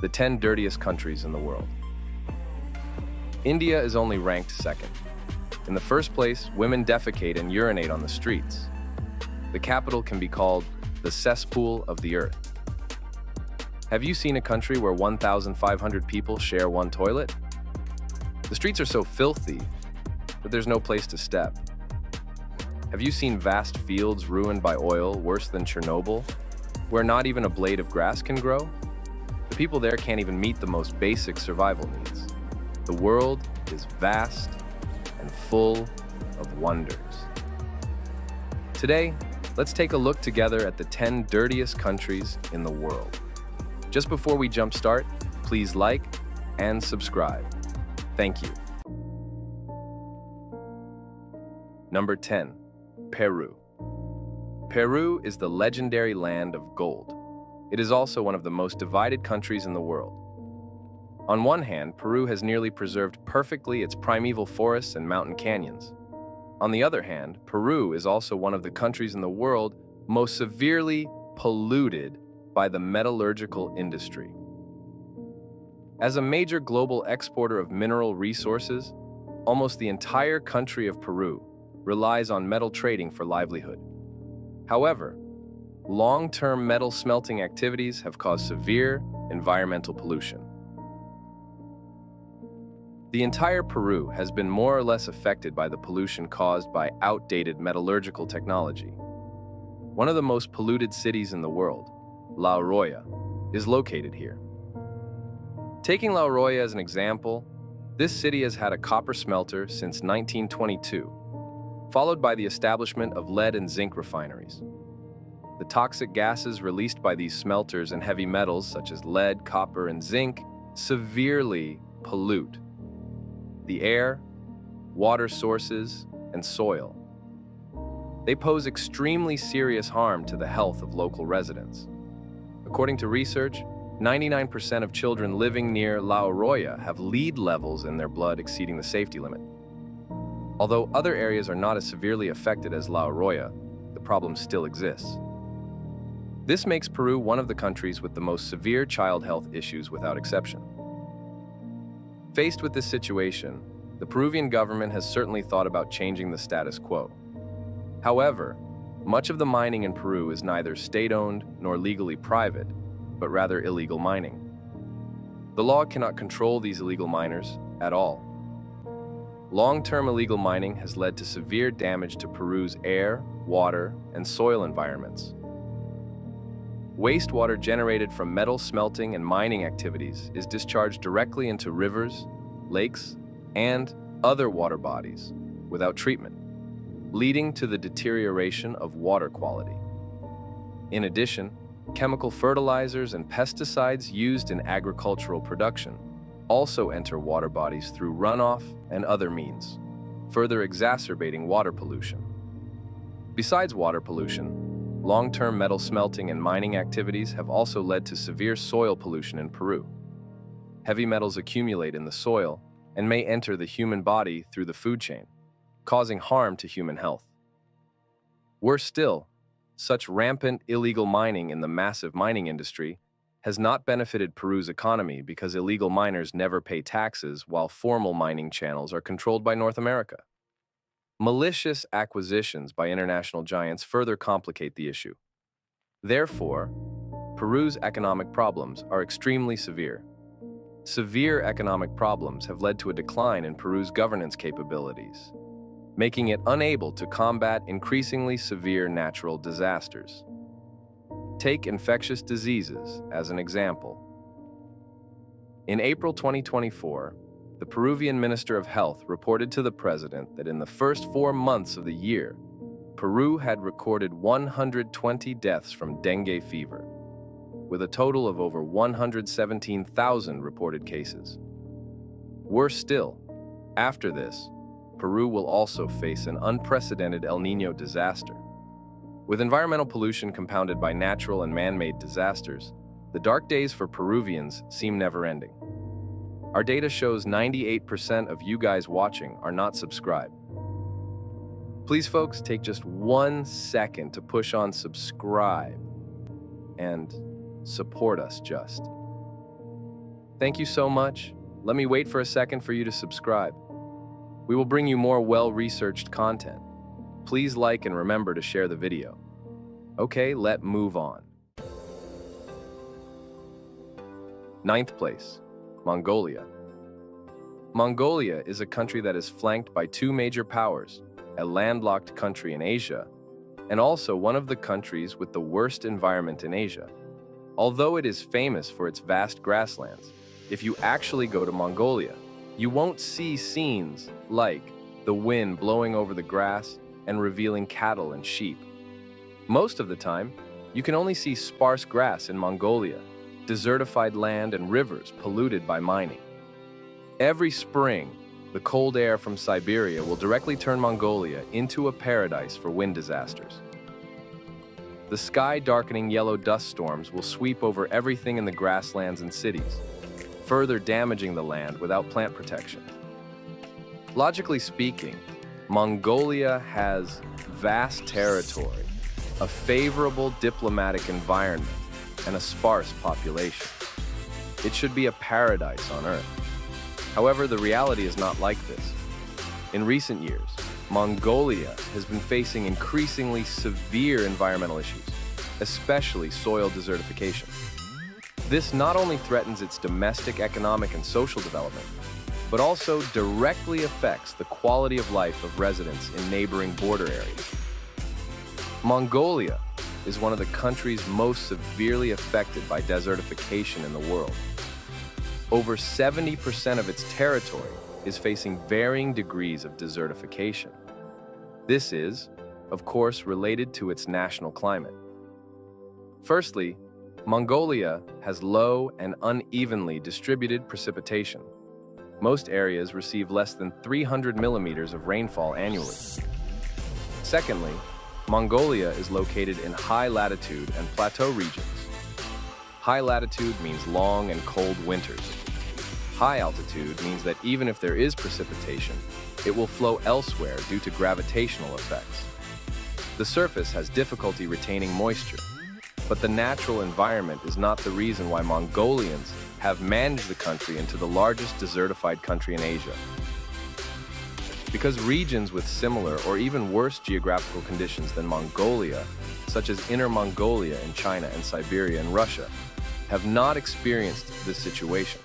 the 10 dirtiest countries in the world. India is only ranked second. In the first place, women defecate and urinate on the streets. The capital can be called the cesspool of the earth. Have you seen a country where 1,500 people share one toilet? The streets are so filthy that there's no place to step. Have you seen vast fields ruined by oil worse than Chernobyl, where not even a blade of grass can grow? The people there can't even meet the most basic survival needs. The world is vast and full of wonders. Today, let's take a look together at the 10 dirtiest countries in the world. Just before we jump start, please like and subscribe. Thank you. Number 10, Peru. Peru is the legendary land of gold. It is also one of the most divided countries in the world. On one hand, Peru has nearly preserved perfectly its primeval forests and mountain canyons. On the other hand, Peru is also one of the countries in the world most severely polluted by the metallurgical industry. As a major global exporter of mineral resources, almost the entire country of Peru relies on metal trading for livelihood. However, long-term metal smelting activities have caused severe environmental pollution. The entire Peru has been more or less affected by the pollution caused by outdated metallurgical technology. One of the most polluted cities in the world, La Arroya, is located here. Taking La Arroya as an example, this city has had a copper smelter since 1922, followed by the establishment of lead and zinc refineries. The toxic gases released by these smelters and heavy metals such as lead, copper, and zinc severely pollute the air, water sources, and soil. They pose extremely serious harm to the health of local residents. According to research, 99% of children living near La Arroya have lead levels in their blood exceeding the safety limit. Although other areas are not as severely affected as La Arroya, the problem still exists. This makes Peru one of the countries with the most severe child health issues without exception. Faced with this situation, the Peruvian government has certainly thought about changing the status quo. However, much of the mining in Peru is neither state-owned nor legally private, but rather illegal mining. The law cannot control these illegal miners at all. Long-term illegal mining has led to severe damage to Peru's air, water, and soil environments. Wastewater generated from metal smelting and mining activities is discharged directly into rivers, lakes, and other water bodies without treatment, leading to the deterioration of water quality. In addition, chemical fertilizers and pesticides used in agricultural production also enter water bodies through runoff and other means, further exacerbating water pollution. Besides water pollution, long-term metal smelting and mining activities have also led to severe soil pollution in Peru. Heavy metals accumulate in the soil and may enter the human body through the food chain, causing harm to human health. Worse still, such rampant illegal mining in the massive mining industry has not benefited Peru's economy because illegal miners never pay taxes while formal mining channels are controlled by North America. Malicious acquisitions by international giants further complicate the issue. Therefore, Peru's economic problems are extremely severe. Severe economic problems have led to a decline in Peru's governance capabilities, making it unable to combat increasingly severe natural disasters. Take infectious diseases as an example. In April 2024, the Peruvian Minister of Health reported to the president that in the first 4 months of the year, Peru had recorded 120 deaths from dengue fever, with a total of over 117,000 reported cases. Worse still, after this, Peru will also face an unprecedented El Niño disaster. With environmental pollution compounded by natural and man-made disasters, the dark days for Peruvians seem never-ending. Our data shows 98% of you guys watching are not subscribed. Please, folks, take just 1 second to push on subscribe and support us just. Thank you so much. Let me wait for a second for you to subscribe. We will bring you more well-researched content. Please like and remember to share the video. Okay, let's move on. 9th place, Mongolia. Mongolia is a country that is flanked by two major powers, a landlocked country in Asia, and also one of the countries with the worst environment in Asia. Although it is famous for its vast grasslands, if you actually go to Mongolia, you won't see scenes like the wind blowing over the grass and revealing cattle and sheep. Most of the time, you can only see sparse grass in Mongolia, desertified land and rivers polluted by mining. Every spring, the cold air from Siberia will directly turn Mongolia into a paradise for wind disasters. The sky-darkening yellow dust storms will sweep over everything in the grasslands and cities, further damaging the land without plant protection. Logically speaking, Mongolia has vast territory, a favorable diplomatic environment, and a sparse population. It should be a paradise on Earth. However, the reality is not like this. In recent years, Mongolia has been facing increasingly severe environmental issues, especially soil desertification. This not only threatens its domestic economic and social development, but also directly affects the quality of life of residents in neighboring border areas. Mongolia is one of the countries most severely affected by desertification in the world. Over 70% of its territory is facing varying degrees of desertification. This is, of course, related to its national climate. Firstly, Mongolia has low and unevenly distributed precipitation. Most areas receive less than 300 millimeters of rainfall annually. Secondly, Mongolia is located in high latitude and plateau regions. High latitude means long and cold winters. High altitude means that even if there is precipitation, it will flow elsewhere due to gravitational effects. The surface has difficulty retaining moisture, but the natural environment is not the reason why Mongolians have managed the country into the largest desertified country in Asia. Because regions with similar or even worse geographical conditions than Mongolia, such as Inner Mongolia in China and Siberia in Russia, have not experienced this situation.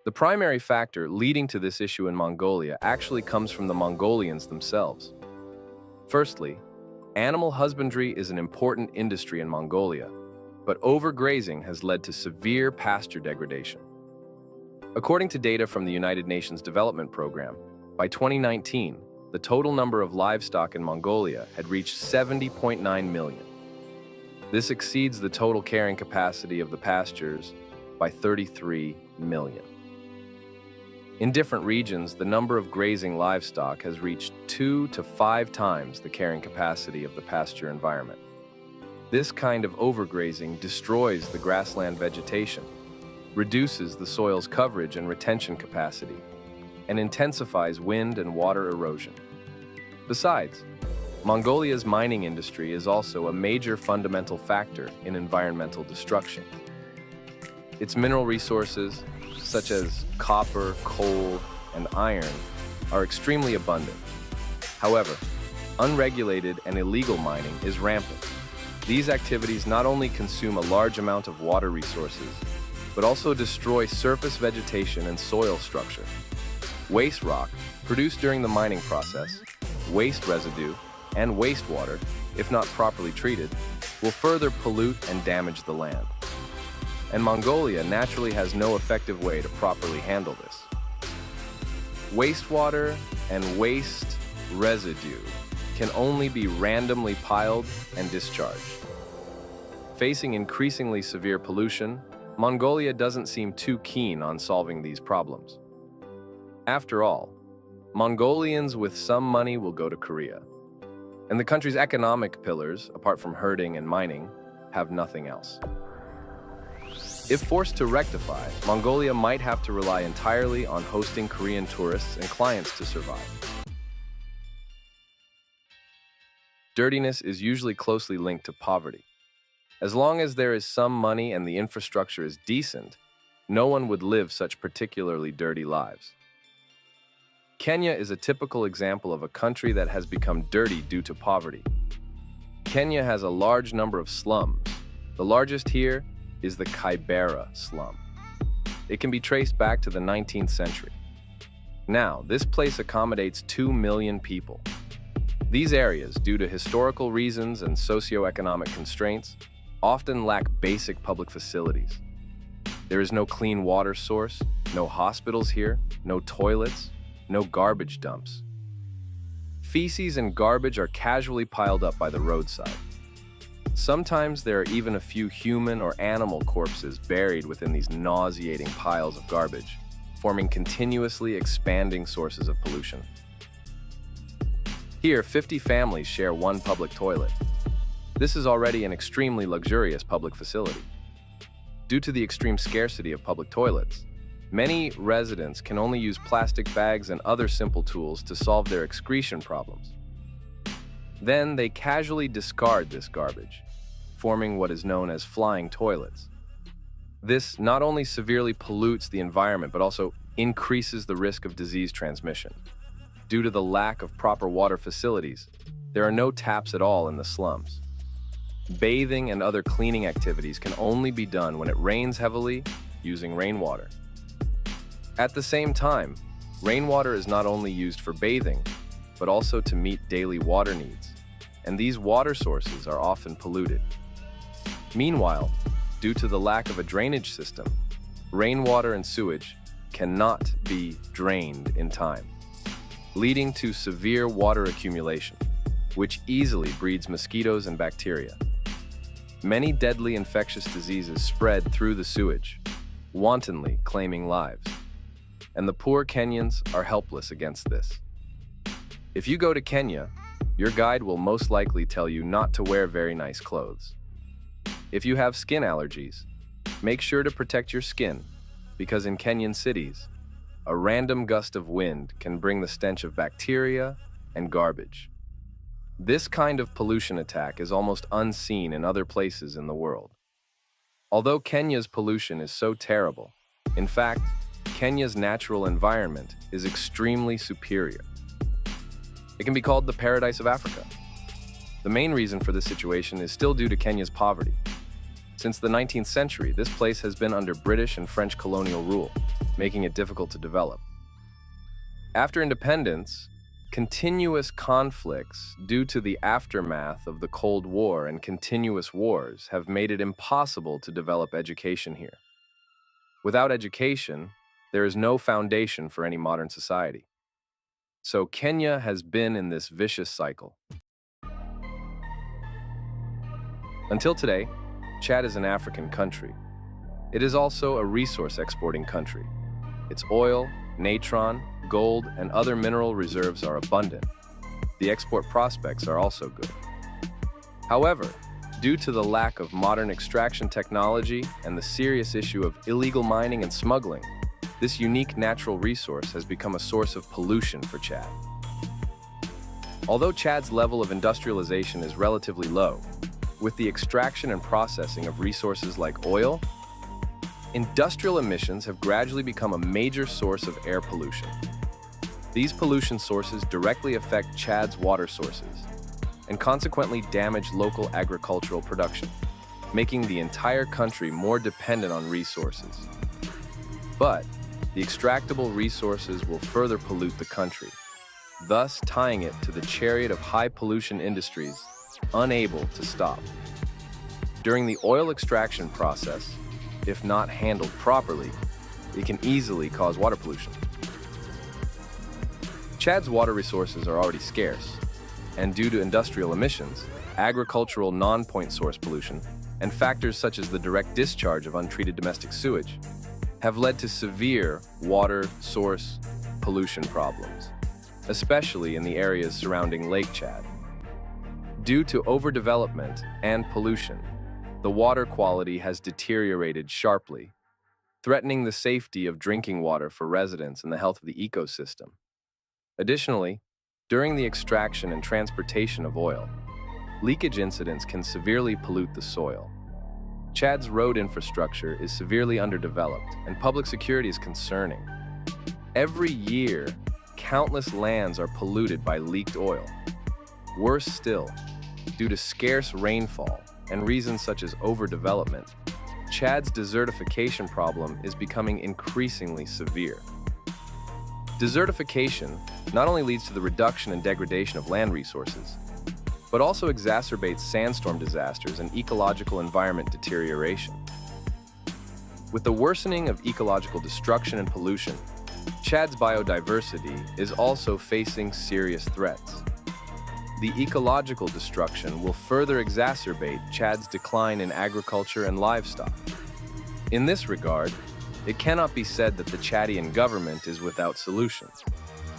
The primary factor leading to this issue in Mongolia actually comes from the Mongolians themselves. Firstly, animal husbandry is an important industry in Mongolia, but overgrazing has led to severe pasture degradation. According to data from the United Nations Development Program, by 2019, the total number of livestock in Mongolia had reached 70.9 million. This exceeds the total carrying capacity of the pastures by 33 million. In different regions, the number of grazing livestock has reached 2 to 5 times the carrying capacity of the pasture environment. This kind of overgrazing destroys the grassland vegetation, reduces the soil's coverage and retention capacity, and intensifies wind and water erosion. Besides, Mongolia's mining industry is also a major fundamental factor in environmental destruction. Its mineral resources, such as copper, coal, and iron, are extremely abundant. However, unregulated and illegal mining is rampant. These activities not only consume a large amount of water resources, but also destroy surface vegetation and soil structure. Waste rock, produced during the mining process, waste residue, and wastewater, if not properly treated, will further pollute and damage the land. And Mongolia naturally has no effective way to properly handle this. Wastewater and waste residue can only be randomly piled and discharged. Facing increasingly severe pollution, Mongolia doesn't seem too keen on solving these problems. After all, Mongolians with some money will go to Korea, and the country's economic pillars, apart from herding and mining, have nothing else. If forced to rectify, Mongolia might have to rely entirely on hosting Korean tourists and clients to survive. Dirtiness is usually closely linked to poverty. As long as there is some money and the infrastructure is decent, No one would live such particularly dirty lives. Kenya is a typical example of a country that has become dirty due to poverty. Kenya has a large number of slums. The largest here is the Kibera slum. It can be traced back to the 19th century. Now, this place accommodates 2 million people. These areas, due to historical reasons and socioeconomic constraints, often lack basic public facilities. There is no clean water source, no hospitals here, no toilets, no garbage dumps. Feces and garbage are casually piled up by the roadside. Sometimes there are even a few human or animal corpses buried within these nauseating piles of garbage, forming continuously expanding sources of pollution. Here, 50 families share one public toilet. This is already an extremely luxurious public facility. Due to the extreme scarcity of public toilets, many residents can only use plastic bags and other simple tools to solve their excretion problems. Then they casually discard this garbage, forming what is known as flying toilets. This not only severely pollutes the environment, but also increases the risk of disease transmission. Due to the lack of proper water facilities, there are no taps at all in the slums. Bathing and other cleaning activities can only be done when it rains heavily, using rainwater. At the same time, rainwater is not only used for bathing, but also to meet daily water needs, and these water sources are often polluted. Meanwhile, due to the lack of a drainage system, rainwater and sewage cannot be drained in time, leading to severe water accumulation, which easily breeds mosquitoes and bacteria. Many deadly infectious diseases spread through the sewage, wantonly claiming lives. And the poor Kenyans are helpless against this. If you go to Kenya, your guide will most likely tell you not to wear very nice clothes. If you have skin allergies, make sure to protect your skin, because in Kenyan cities, a random gust of wind can bring the stench of bacteria and garbage. This kind of pollution attack is almost unseen in other places in the world. Although Kenya's pollution is so terrible, in fact, Kenya's natural environment is extremely superior. It can be called the paradise of Africa. The main reason for this situation is still due to Kenya's poverty. Since the 19th century, this place has been under British and French colonial rule, making it difficult to develop. After independence, continuous conflicts due to the aftermath of the Cold War and continuous wars have made it impossible to develop education here. Without education, there is no foundation for any modern society. So Kenya has been in this vicious cycle. Until today, Chad is an African country. It is also a resource exporting country. Its oil, natron, gold, and other mineral reserves are abundant. The export prospects are also good. However, due to the lack of modern extraction technology and the serious issue of illegal mining and smuggling, this unique natural resource has become a source of pollution for Chad. Although Chad's level of industrialization is relatively low, with the extraction and processing of resources like oil, industrial emissions have gradually become a major source of air pollution. These pollution sources directly affect Chad's water sources and consequently damage local agricultural production, making the entire country more dependent on resources. But the extractable resources will further pollute the country, thus tying it to the chariot of high pollution industries, unable to stop. During the oil extraction process, if not handled properly, it can easily cause water pollution. Chad's water resources are already scarce, and due to industrial emissions, agricultural non-point source pollution, and factors such as the direct discharge of untreated domestic sewage, have led to severe water source pollution problems, especially in the areas surrounding Lake Chad. Due to overdevelopment and pollution, the water quality has deteriorated sharply, threatening the safety of drinking water for residents and the health of the ecosystem. Additionally, during the extraction and transportation of oil, leakage incidents can severely pollute the soil. Chad's road infrastructure is severely underdeveloped, and public security is concerning. Every year, countless lands are polluted by leaked oil. Worse still, due to scarce rainfall and reasons such as overdevelopment, Chad's desertification problem is becoming increasingly severe. Desertification not only leads to the reduction and degradation of land resources, but also exacerbates sandstorm disasters and ecological environment deterioration. With the worsening of ecological destruction and pollution, Chad's biodiversity is also facing serious threats. The ecological destruction will further exacerbate Chad's decline in agriculture and livestock. In this regard, it cannot be said that the Chadian government is without solutions.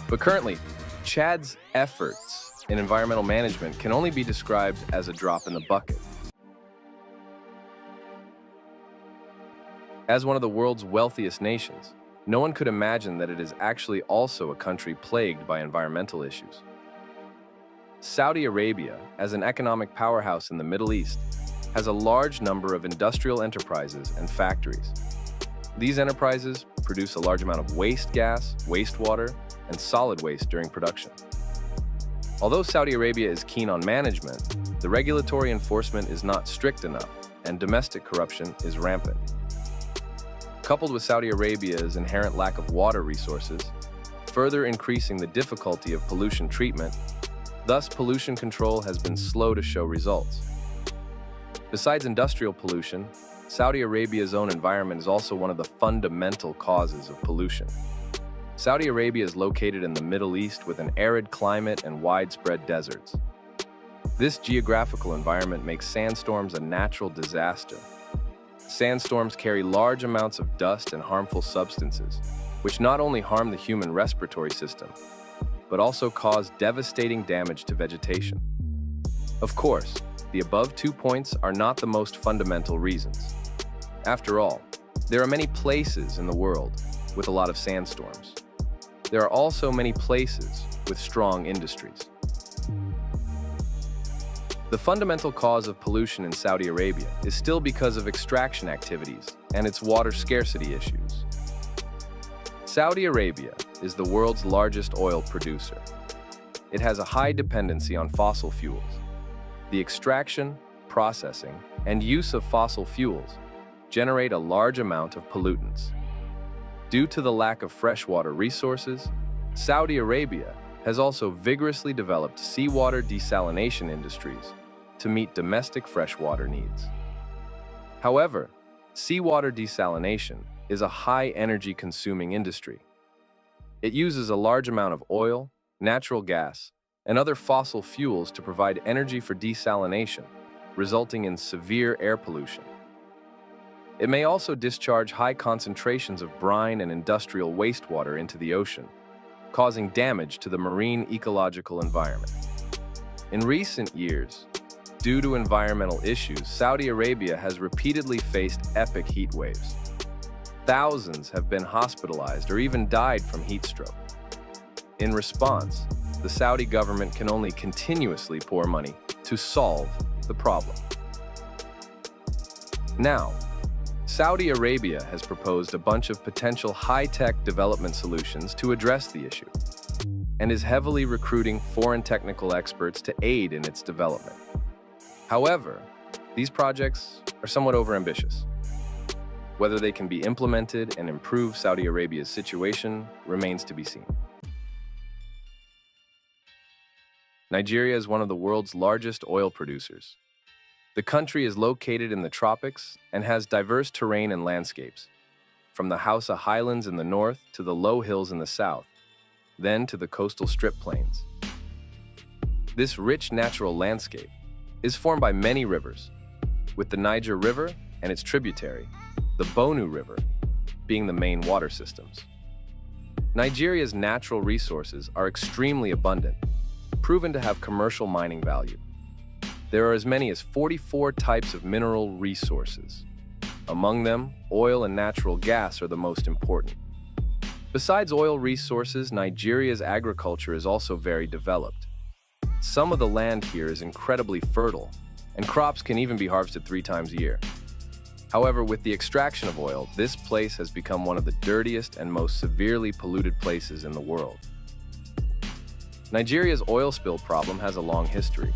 But currently, Chad's efforts in environmental management can only be described as a drop in the bucket. As one of the world's wealthiest nations, no one could imagine that it is actually also a country plagued by environmental issues. Saudi Arabia, as an economic powerhouse in the Middle East, has a large number of industrial enterprises and factories. These enterprises produce a large amount of waste gas, wastewater, and solid waste during production. Although Saudi Arabia is keen on management, the regulatory enforcement is not strict enough, and domestic corruption is rampant. Coupled with Saudi Arabia's inherent lack of water resources, further increasing the difficulty of pollution treatment, thus pollution control has been slow to show results. Besides industrial pollution, Saudi Arabia's own environment is also one of the fundamental causes of pollution. Saudi Arabia is located in the Middle East with an arid climate and widespread deserts. This geographical environment makes sandstorms a natural disaster. Sandstorms carry large amounts of dust and harmful substances, which not only harm the human respiratory system, but also cause devastating damage to vegetation. Of course, the above 2 points are not the most fundamental reasons. After all, there are many places in the world with a lot of sandstorms. There are also many places with strong industries. The fundamental cause of pollution in Saudi Arabia is still because of extraction activities and its water scarcity issues. Saudi Arabia is the world's largest oil producer. It has a high dependency on fossil fuels. The extraction, processing, and use of fossil fuels generate a large amount of pollutants. Due to the lack of freshwater resources, Saudi Arabia has also vigorously developed seawater desalination industries to meet domestic freshwater needs. However, seawater desalination is a high energy-consuming industry. It uses a large amount of oil, natural gas, and other fossil fuels to provide energy for desalination, resulting in severe air pollution. It may also discharge high concentrations of brine and industrial wastewater into the ocean, causing damage to the marine ecological environment. In recent years, due to environmental issues, Saudi Arabia has repeatedly faced epic heat waves. Thousands have been hospitalized or even died from heat stroke. In response, the Saudi government can only continuously pour money to solve the problem. Now, Saudi Arabia has proposed a bunch of potential high-tech development solutions to address the issue, and is heavily recruiting foreign technical experts to aid in its development. However, these projects are somewhat overambitious. Whether they can be implemented and improve Saudi Arabia's situation remains to be seen. Nigeria is one of the world's largest oil producers. The country is located in the tropics and has diverse terrain and landscapes, from the Hausa Highlands in the north to the low hills in the south, then to the coastal strip plains. This rich natural landscape is formed by many rivers, with the Niger River and its tributary, the Bonu River, being the main water systems. Nigeria's natural resources are extremely abundant, proven to have commercial mining value. There are as many as 44 types of mineral resources. Among them, oil and natural gas are the most important. Besides oil resources, Nigeria's agriculture is also very developed. Some of the land here is incredibly fertile, and crops can even be harvested 3 times a year. However, with the extraction of oil, this place has become one of the dirtiest and most severely polluted places in the world. Nigeria's oil spill problem has a long history.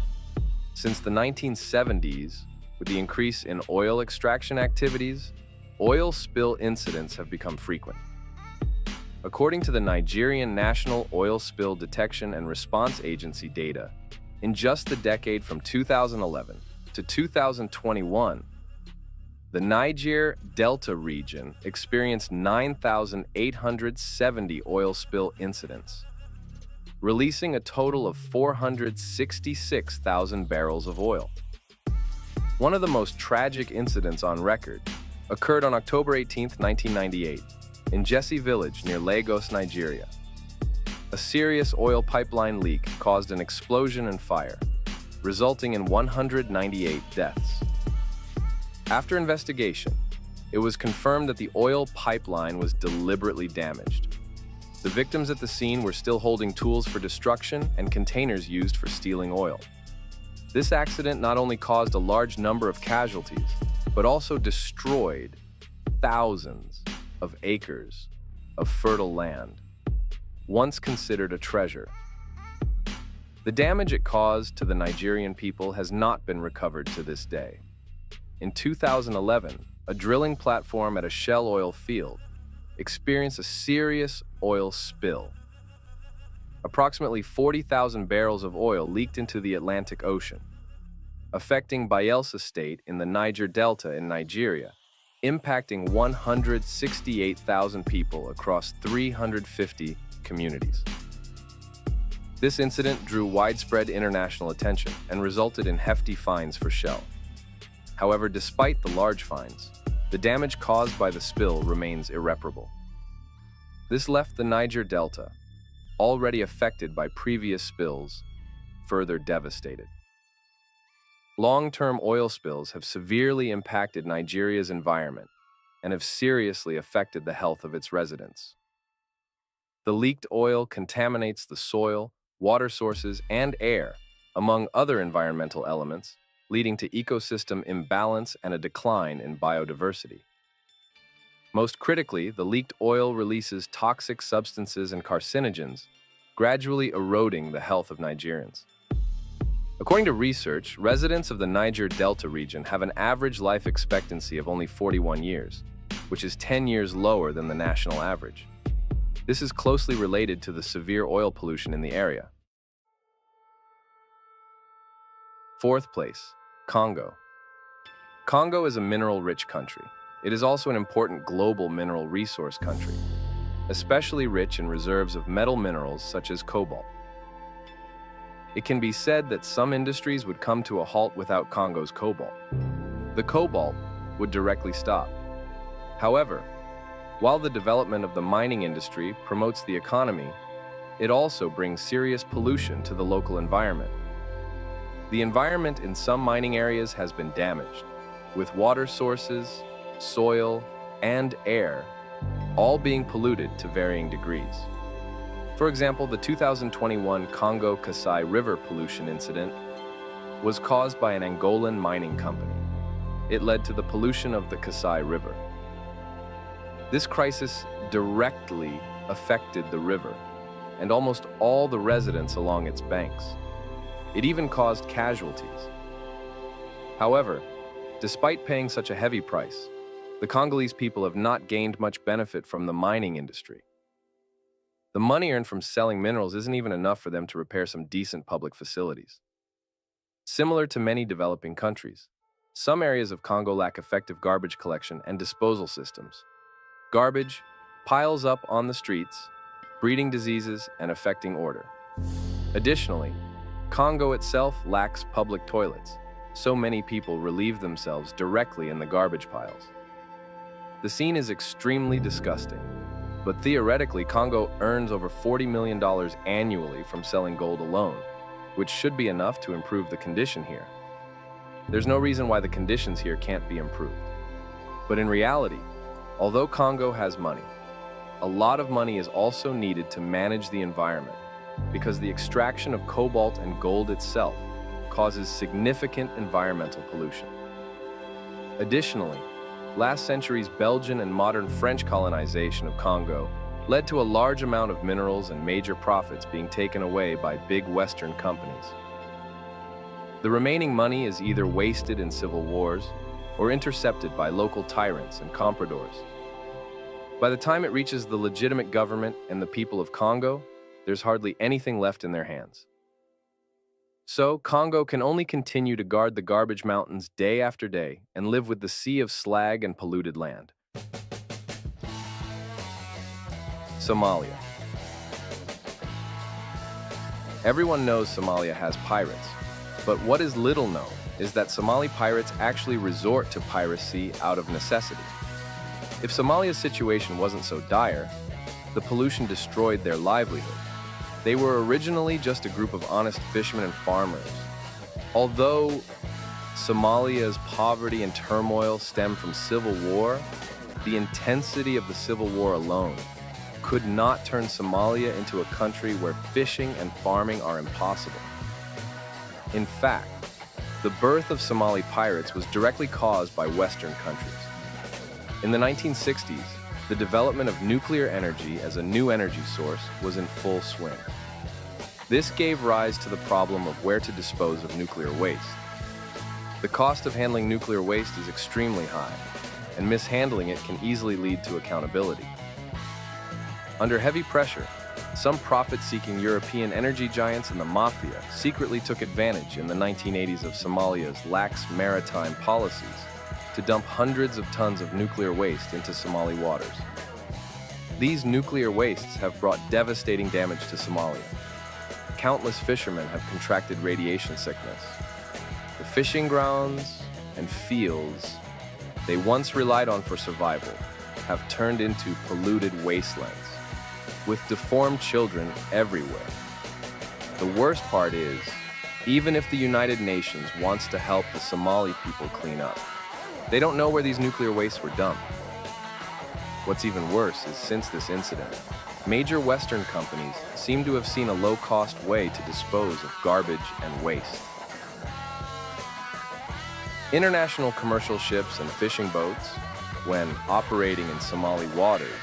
Since the 1970s, with the increase in oil extraction activities, oil spill incidents have become frequent. According to the Nigerian National Oil Spill Detection and Response Agency data, in just the decade from 2011 to 2021, the Niger Delta region experienced 9,870 oil spill incidents, releasing a total of 466,000 barrels of oil. One of the most tragic incidents on record occurred on October 18, 1998, in Jesse Village near Lagos, Nigeria. A serious oil pipeline leak caused an explosion and fire, resulting in 198 deaths. After investigation, it was confirmed that the oil pipeline was deliberately damaged. The victims at the scene were still holding tools for destruction and containers used for stealing oil. This accident not only caused a large number of casualties, but also destroyed thousands of acres of fertile land, once considered a treasure. The damage it caused to the Nigerian people has not been recovered to this day. In 2011, a drilling platform at a Shell oil field experienced a serious oil spill. Approximately 40,000 barrels of oil leaked into the Atlantic Ocean, affecting Bayelsa State in the Niger Delta in Nigeria, impacting 168,000 people across 350 communities. This incident drew widespread international attention and resulted in hefty fines for Shell. However, despite the large fines, the damage caused by the spill remains irreparable. This left the Niger Delta, already affected by previous spills, further devastated. Long-term oil spills have severely impacted Nigeria's environment and have seriously affected the health of its residents. The leaked oil contaminates the soil, water sources, and air, among other environmental elements, leading to ecosystem imbalance and a decline in biodiversity. Most critically, the leaked oil releases toxic substances and carcinogens, gradually eroding the health of Nigerians. According to research, residents of the Niger Delta region have an average life expectancy of only 41 years, which is 10 years lower than the national average. This is closely related to the severe oil pollution in the area. Fourth place, Congo. Congo is a mineral-rich country. It is also an important global mineral resource country, especially rich in reserves of metal minerals such as cobalt. It can be said that some industries would come to a halt without Congo's cobalt. The cobalt would directly stop. However, while the development of the mining industry promotes the economy, it also brings serious pollution to the local environment. The environment in some mining areas has been damaged, with water sources, soil, and air all being polluted to varying degrees. For example, the 2021 Congo-Kasai River pollution incident was caused by an Angolan mining company. It led to the pollution of the Kasai River. This crisis directly affected the river and almost all the residents along its banks. It even caused casualties. However, despite paying such a heavy price, the Congolese people have not gained much benefit from the mining industry. The money earned from selling minerals isn't even enough for them to repair some decent public facilities. Similar to many developing countries, some areas of Congo lack effective garbage collection and disposal systems. Garbage piles up on the streets, breeding diseases and affecting order. Additionally, Congo itself lacks public toilets, so many people relieve themselves directly in the garbage piles. The scene is extremely disgusting, but theoretically, Congo earns over $40 million annually from selling gold alone, which should be enough to improve the condition here. There's no reason why the conditions here can't be improved. But in reality, although Congo has money, a lot of money is also needed to manage the environment, because the extraction of cobalt and gold itself causes significant environmental pollution. Additionally, last century's Belgian and modern French colonization of Congo led to a large amount of minerals and major profits being taken away by big Western companies. The remaining money is either wasted in civil wars or intercepted by local tyrants and compradors. By the time it reaches the legitimate government and the people of Congo, there's hardly anything left in their hands. So, Congo can only continue to guard the garbage mountains day after day and live with the sea of slag and polluted land. Somalia. Everyone knows Somalia has pirates, but what is little known is that Somali pirates actually resort to piracy out of necessity. If Somalia's situation wasn't so dire, the pollution destroyed their livelihood. They were originally just a group of honest fishermen and farmers. Although Somalia's poverty and turmoil stem from civil war, the intensity of the civil war alone could not turn Somalia into a country where fishing and farming are impossible. In fact, the birth of Somali pirates was directly caused by Western countries. In the 1960s, the development of nuclear energy as a new energy source was in full swing. This gave rise to the problem of where to dispose of nuclear waste. The cost of handling nuclear waste is extremely high, and mishandling it can easily lead to accountability. Under heavy pressure, some profit-seeking European energy giants and the mafia secretly took advantage in the 1980s of Somalia's lax maritime policies to dump hundreds of tons of nuclear waste into Somali waters. These nuclear wastes have brought devastating damage to Somalia. Countless fishermen have contracted radiation sickness. The fishing grounds and fields they once relied on for survival have turned into polluted wastelands, with deformed children everywhere. The worst part is, even if the United Nations wants to help the Somali people clean up, they don't know where these nuclear wastes were dumped. What's even worse is, since this incident, major Western companies seem to have seen a low-cost way to dispose of garbage and waste. International commercial ships and fishing boats, when operating in Somali waters,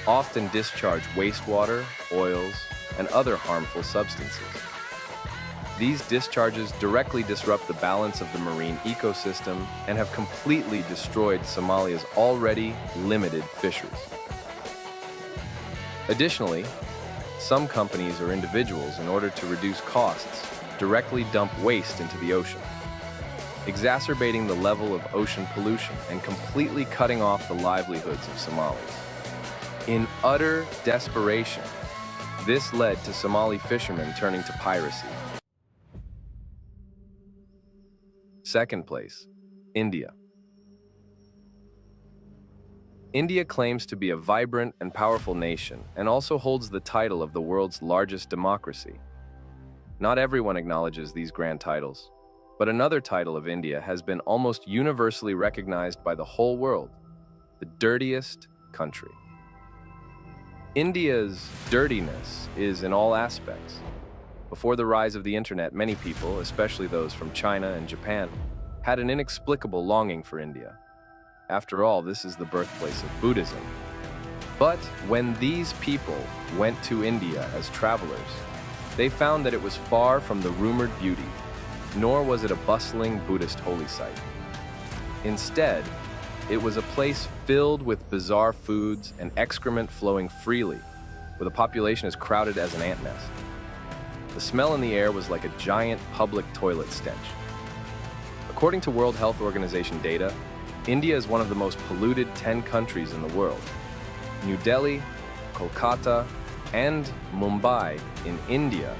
often discharge wastewater, oils, and other harmful substances. These discharges directly disrupt the balance of the marine ecosystem and have completely destroyed Somalia's already limited fisheries. Additionally, some companies or individuals, in order to reduce costs, directly dump waste into the ocean, exacerbating the level of ocean pollution and completely cutting off the livelihoods of Somalis. In utter desperation, this led to Somali fishermen turning to piracy. Second place, India. India claims to be a vibrant and powerful nation and also holds the title of the world's largest democracy. Not everyone acknowledges these grand titles, but another title of India has been almost universally recognized by the whole world: the dirtiest country. India's dirtiness is in all aspects. Before the rise of the internet, many people, especially those from China and Japan, had an inexplicable longing for India. After all, this is the birthplace of Buddhism. But when these people went to India as travelers, they found that it was far from the rumored beauty, nor was it a bustling Buddhist holy site. Instead, it was a place filled with bizarre foods and excrement flowing freely, with a population as crowded as an ant nest. The smell in the air was like a giant public toilet stench. According to World Health Organization data, India is one of the most polluted 10 countries in the world. New Delhi, Kolkata, and Mumbai in India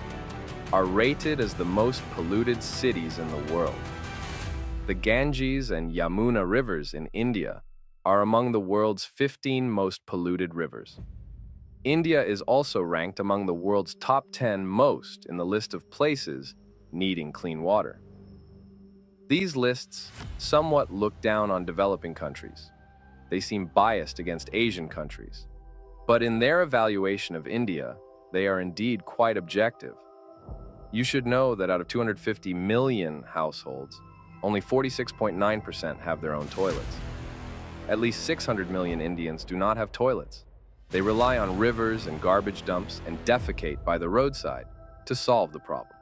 are rated as the most polluted cities in the world. The Ganges and Yamuna rivers in India are among the world's 15 most polluted rivers. India is also ranked among the world's top 10 most in the list of places needing clean water. These lists somewhat look down on developing countries. They seem biased against Asian countries. But in their evaluation of India, they are indeed quite objective. You should know that out of 250 million households, only 46.9% have their own toilets. At least 600 million Indians do not have toilets. They rely on rivers and garbage dumps and defecate by the roadside to solve the problem.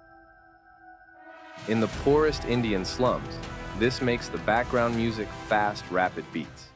In the poorest Indian slums, this makes the background music fast, rapid beats.